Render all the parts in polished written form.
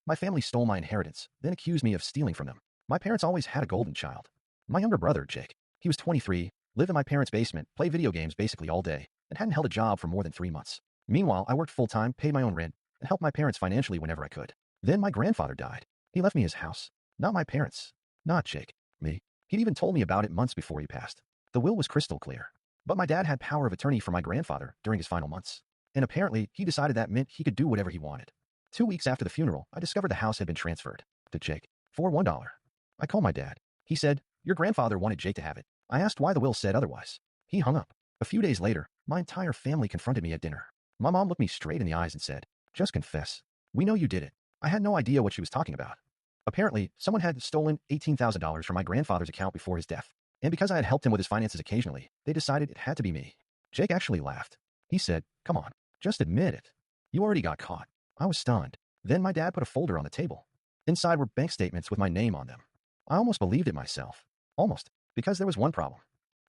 My family stole my inheritance, then accused me of stealing from them. My parents always had a golden child. My younger brother, Jake. He was 23, lived in my parents' basement, played video games basically all day, and hadn't held a job for more than 3 months. Meanwhile, I worked full-time, paid my own rent, and helped my parents financially whenever I could. Then my grandfather died. He left me his house. Not my parents. Not Jake. Me. He'd even told me about it months before he passed. The will was crystal clear. But my dad had power of attorney for my grandfather during his final months. And apparently, he decided that meant he could do whatever he wanted. 2 weeks after the funeral, I discovered the house had been transferred to Jake for $1. I called my dad. He said, "Your grandfather wanted Jake to have it." I asked why the will said otherwise. He hung up. A few days later, my entire family confronted me at dinner. My mom looked me straight in the eyes and said, "Just confess. We know you did it." I had no idea what she was talking about. Apparently, someone had stolen $18,000 from my grandfather's account before his death. And because I had helped him with his finances occasionally, they decided it had to be me. Jake actually laughed. He said, "Come on, just admit it. You already got caught." I was stunned. Then my dad put a folder on the table. Inside were bank statements with my name on them. I almost believed it myself. Almost. Because there was one problem.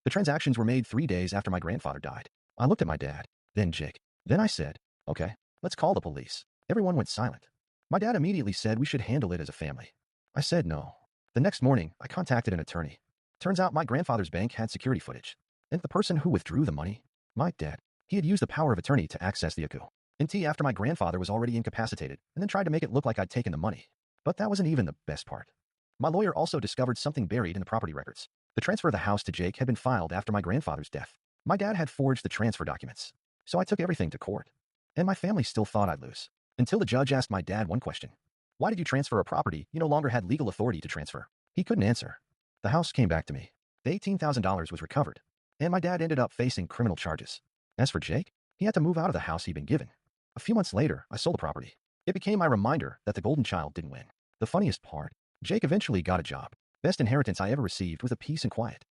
The transactions were made 3 days after my grandfather died. I looked at my dad, then Jake. Then I said, "Okay, let's call the police." Everyone went silent. My dad immediately said we should handle it as a family. I said no. The next morning, I contacted an attorney. Turns out my grandfather's bank had security footage. And the person who withdrew the money, my dad, he had used the power of attorney to access the Accuse after my grandfather was already incapacitated, and then tried to make it look like I'd taken the money. But that wasn't even the best part. My lawyer also discovered something buried in the property records. The transfer of the house to Jake had been filed after my grandfather's death. My dad had forged the transfer documents. So I took everything to court. And my family still thought I'd lose. Until the judge asked my dad one question. Why did you transfer a property you no longer had legal authority to transfer? He couldn't answer. The house came back to me. The $18,000 was recovered. And my dad ended up facing criminal charges. As for Jake, he had to move out of the house he'd been given. A few months later, I sold the property. It became my reminder that the golden child didn't win. The funniest part, Jake eventually got a job. Best inheritance I ever received was a peace and quiet.